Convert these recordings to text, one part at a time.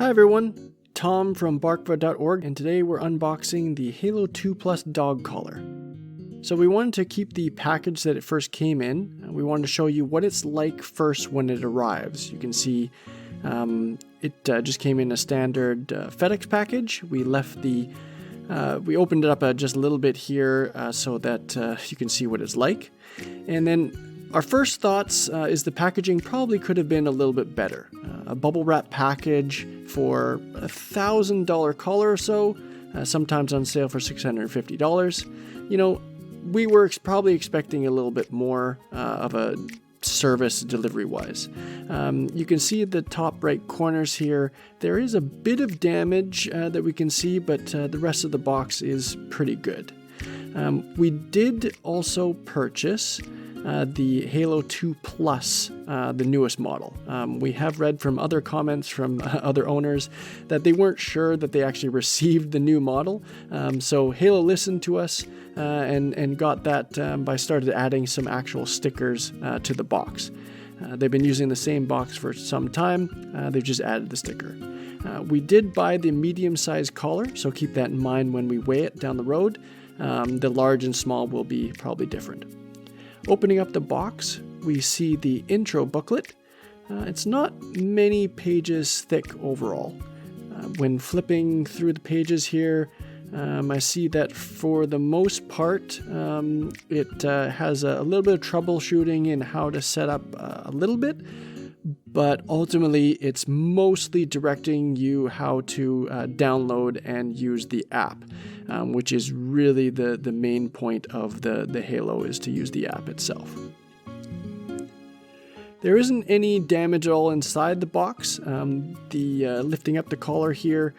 Hi everyone, Tom from barkva.org, and today we're unboxing the Halo 2 Plus dog collar. So we wanted to keep the package that it first came in. We wanted to show you what it's like first when it arrives. You can see it just came in a standard FedEx package. We opened it up just a little bit here so that you can see what it's like. And then our first thoughts is the packaging probably could have been a little bit better. A bubble wrap package for $1,000 collar or so, sometimes on sale for $650. You know, we were probably expecting a little bit more of a service delivery-wise. You can see the top right corners here. There is a bit of damage that we can see, but the rest of the box is pretty good. We did also purchase the Halo 2 Plus, the newest model. We have read from other comments from other owners that they weren't sure that they actually received the new model. So Halo listened to us and got that by started adding some actual stickers to the box. They've been using the same box for some time. They've just added the sticker. We did buy the medium-sized collar, so keep that in mind when we weigh it down the road. The large and small will be probably different. Opening up the box, we see the intro booklet. It's not many pages thick overall. When flipping through the pages here, I see that for the most part, it has a little bit of troubleshooting in how to set up a little bit, but ultimately it's mostly directing you how to download and use the app, which is really the main point of the Halo, is to use the app itself. There isn't any damage at all inside the box. Lifting up the collar here,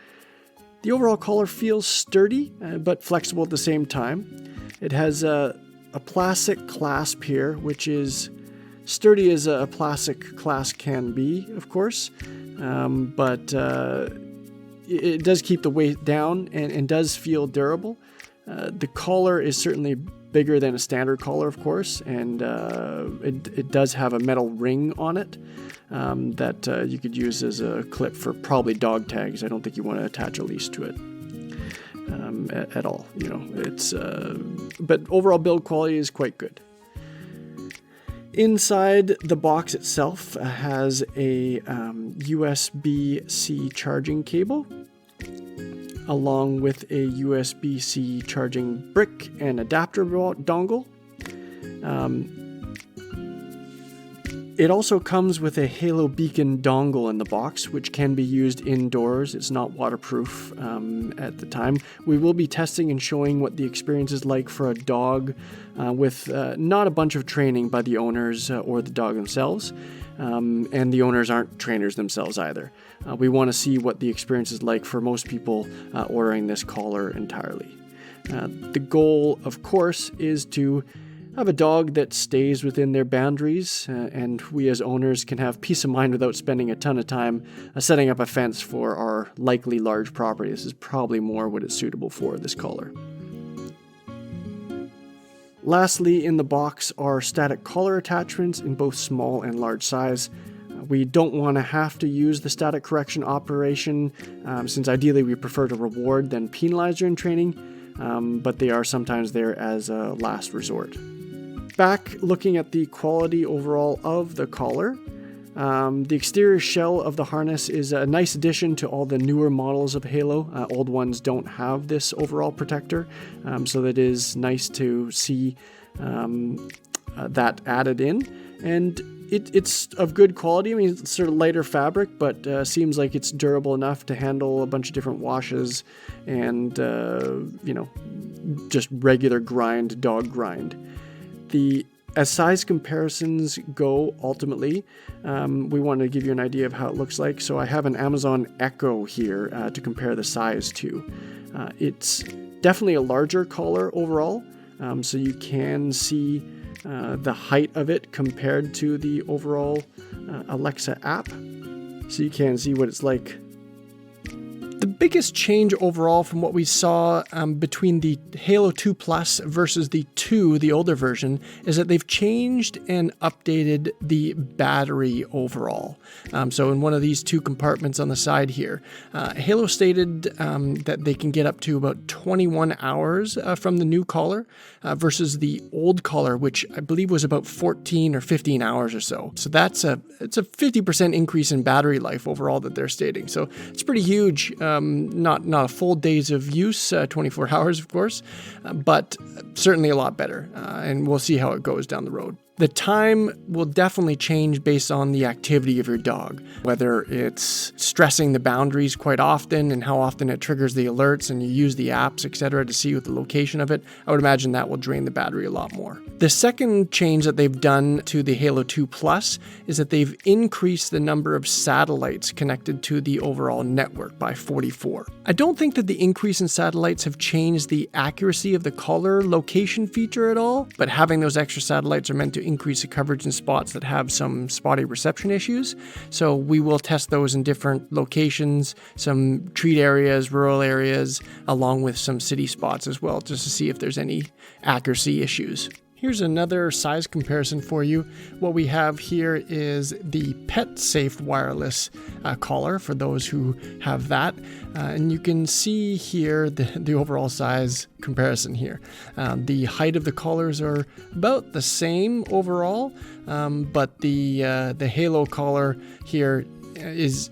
the overall collar feels sturdy but flexible at the same time. It has a plastic clasp here, which is sturdy as a plastic clasp can be, of course, but it does keep the weight down and does feel durable. The collar is certainly bigger than a standard collar, of course, and it does have a metal ring on it that you could use as a clip for probably dog tags. I don't think you want to attach a leash to it at all. You know, it's but overall build quality is quite good. Inside the box itself has a USB-C charging cable, along with a USB-C charging brick and adapter dongle. It also comes with a Halo Beacon dongle in the box, which can be used indoors. It's not waterproof at the time. We will be testing and showing what the experience is like for a dog with not a bunch of training by the owners or the dog themselves. And the owners aren't trainers themselves either. We want to see what the experience is like for most people ordering this collar entirely. The goal, of course, is to have a dog that stays within their boundaries, and we as owners can have peace of mind without spending a ton of time setting up a fence for our likely large property. This is probably more what it's suitable for, this collar. Lastly, in the box are static collar attachments in both small and large size. We don't want to have to use the static correction operation, since ideally we prefer to reward than penalize during training, but they are sometimes there as a last resort. Back looking at the quality overall of the collar, the exterior shell of the harness is a nice addition to all the newer models of Halo. Old ones don't have this overall protector, so that is nice to see that added in. And it's of good quality. I mean, it's sort of lighter fabric, but seems like it's durable enough to handle a bunch of different washes and, just regular dog grind. As size comparisons go, ultimately, we want to give you an idea of how it looks like. So I have an Amazon Echo here to compare the size to. It's definitely a larger collar overall, so you can see the height of it compared to the overall Alexa app. So you can see what it's like. The biggest change overall from what we saw between the Halo 2 Plus versus the 2, the older version, is that they've changed and updated the battery overall. So in one of these two compartments on the side here, Halo stated that they can get up to about 21 hours from the new collar versus the old collar, which I believe was about 14 or 15 hours or so. So it's a 50% increase in battery life overall that they're stating. So it's pretty huge. Not a full days of use, 24 hours of course, but certainly a lot better. And we'll see how it goes down the road. The time will definitely change based on the activity of your dog, whether it's stressing the boundaries quite often and how often it triggers the alerts and you use the apps, etc. to see what the location of it. I would imagine that will drain the battery a lot more. The second change that they've done to the Halo 2 Plus is that they've increased the number of satellites connected to the overall network by 44. I don't think that the increase in satellites have changed the accuracy of the collar location feature at all, but having those extra satellites are meant to increase the coverage in spots that have some spotty reception issues. So we will test those in different locations, some treat areas, rural areas, along with some city spots as well, just to see if there's any accuracy issues. Here's another size comparison for you. What we have here is the pet safe wireless collar for those who have that. And you can see here the overall size comparison here. The height of the collars are about the same overall, but the Halo collar here is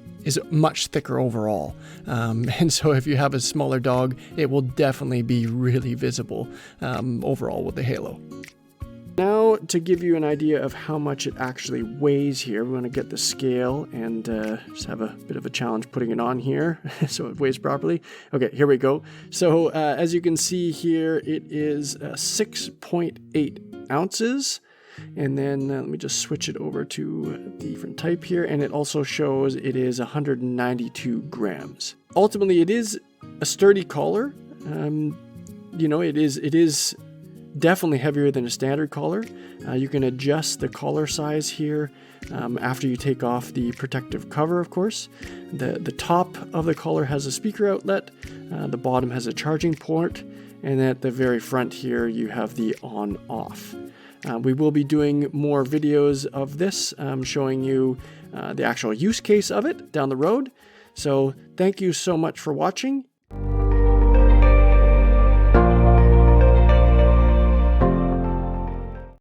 much thicker overall. And so if you have a smaller dog, it will definitely be really visible overall with the Halo. Now, to give you an idea of how much it actually weighs here, we're going to get the scale and just have a bit of a challenge putting it on here so it weighs properly. Okay, here we go. So as you can see here, it is 6.8 ounces. And then let me just switch it over to the different type here. And it also shows it is 192 grams. Ultimately, it is a sturdy collar. It is definitely heavier than a standard collar. You can adjust the collar size here after you take off the protective cover, of course. The top of the collar has a speaker outlet. The bottom has a charging port. And at the very front here, you have the on-off. We will be doing more videos of this, showing you the actual use case of it down the road. So thank you so much for watching,